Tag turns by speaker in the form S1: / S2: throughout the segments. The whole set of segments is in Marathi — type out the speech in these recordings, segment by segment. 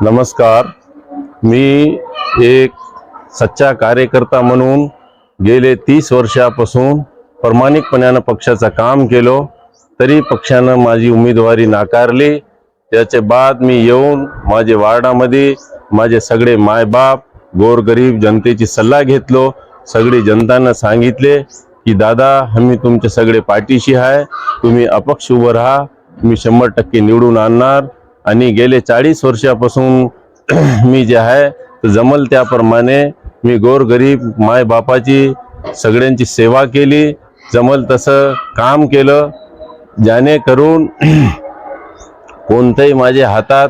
S1: नमस्कार. मी एक सच्चा कार्यकर्ता म्हणून गेले 30 वर्षापासून प्रामाणिकपणाने पक्षाचं काम केलो, तरी पक्षानं माझी उमेदवारी नाकारली. त्याचे बाद मी येऊन माझे वार्डामध्ये माझे सगळे मायबाप गोरगरीब जनतेची सल्ला घेतलो. सगळी जनतांना सांगितले की दादा आम्ही तुमचे सगळे पाठीशी आहे, तुम्ही अपक्ष उभं राहा, मी 100% निवडून आणणार. आणि गेले 40 वर्षापासून मी जे आहे तर जमल त्याप्रमाणे मी गोरगरीब मायबापाची सगळ्यांची सेवा केली, जमल तसं काम केलं, जेणेकरून कोणतेही माझ्या हातात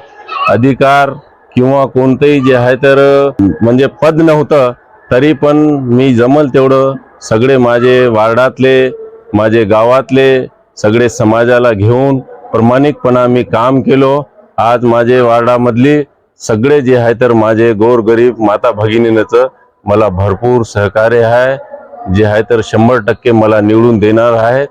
S1: अधिकार किंवा कोणतेही जे आहे तर म्हणजे पद नव्हतं, तरी पण मी जमल तेवढं सगळे माझे वार्डातले माझे गावातले सगळे समाजाला घेऊन प्रामाणिकपणा मी काम केलो. आज माझे वार्डामधली सगळे जे आहे तर माझे गोरगरीब माता भगिनींचं मला भरपूर सहकार्य आहे, जे आहे तर 100% मला निवडून देणार आहेत.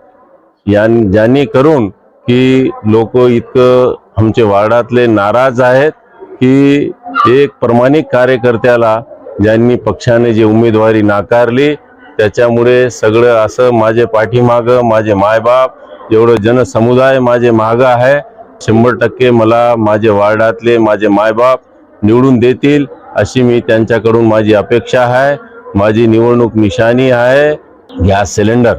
S1: ज्यांनी करून की लोक इतकं आमचे वार्डातले नाराज आहेत की एक प्रामाणिक कार्यकर्त्याला ज्यांनी पक्षाने जे उमेदवारी नाकारली त्याच्यामुळे सगळं असं माझे पाठीमागं माझे मायबाप एवढं जनसमुदाय माझे मागं आहे. 100% मला माझे वार्डातले माझे मायबाप निवडून देतील अशी मी त्यांच्याकडून माझी अपेक्षा आहे. माझी निवडणूक निशाणी आहे गॅस सिलेंडर.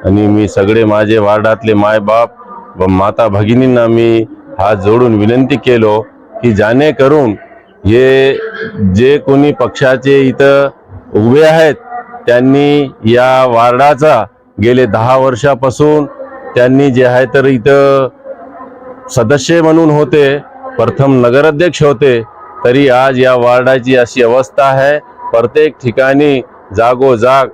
S1: आणि मी सगळे माझे वार्डातले मायबाप व माता भगिनींना मी हात जोडून विनंती केलो की जेणेकरून हे जे कोणी पक्षाचे इथं उभे आहेत त्यांनी या वार्डाचा गेले 10 वर्षापासून त्यांनी जे आहे तर इथं सदस्य म्हणून होते, प्रथम नगराध्यक्ष होते, तरी आज या वार्डाची अशी अवस्था आहे. प्रत्येक ठिकाणी जागोजाग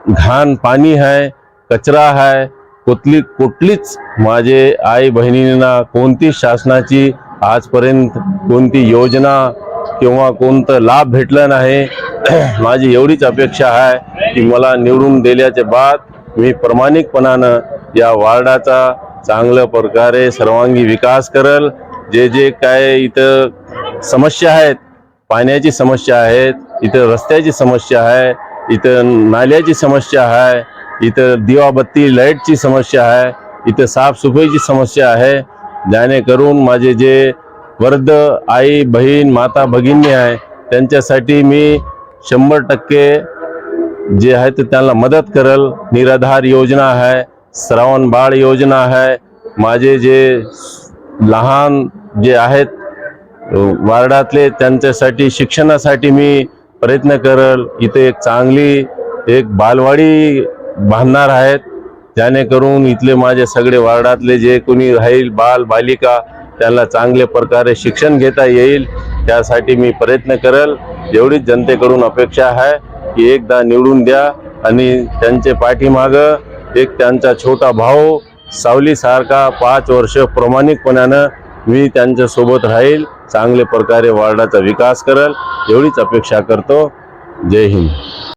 S1: घाण पाणी आहे, कचरा आहे. कुठलीच माझे आई बहिणींना कोणती शासनाची आजपर्यंत कोणती योजना किंवा कोणतं लाभ भेटला नाही. माझी एवढीच अपेक्षा आहे की मला निवडून दिल्याचे बाद मी प्रामाणिकपणानं या वार्डाचा चांगल्या प्रकारे सर्वांगी विकास करल. जे काय इथं समस्या आहेत, पाण्याची समस्या आहेत, इथं रस्त्याची समस्या आहे, इथं नाल्याची समस्या आहे, इथं दिवाबत्ती लाईटची समस्या आहे, इथं साफसफाईची समस्या आहे, जेणेकरून माझे जे वृद्ध आई बहीण माता भगिनी आहे त्यांच्यासाठी मी 100% जे आहे ते त्यांना मदत करल. निराधार योजना आहे, श्रावण बाळ योजना आहे. माझे जे लहान जे आहेत वार्डातले त्यांच्यासाठी शिक्षणासाठी मी प्रयत्न करल. इथे एक चांगली एक बालवाडी बांधणार आहेत, जेणेकरून इथले माझे सगळे वार्डातले जे कोणी राहील बाल बालिका त्यांना चांगल्या प्रकारे शिक्षण घेता येईल, त्यासाठी मी प्रयत्न करल. एवढीच जनतेकडून अपेक्षा आहे की एकदा निवडून द्या आणि त्यांचे पाठीमागं एक त्यांचा छोटा भाऊ सावलीसारखा 5 वर्ष प्रामाणिकपणानं मी त्यांच्या सोबत राहील, चांगल्या प्रकारे वार्डाचा विकास करल, एवढीच अपेक्षा करतो. जय हिंद.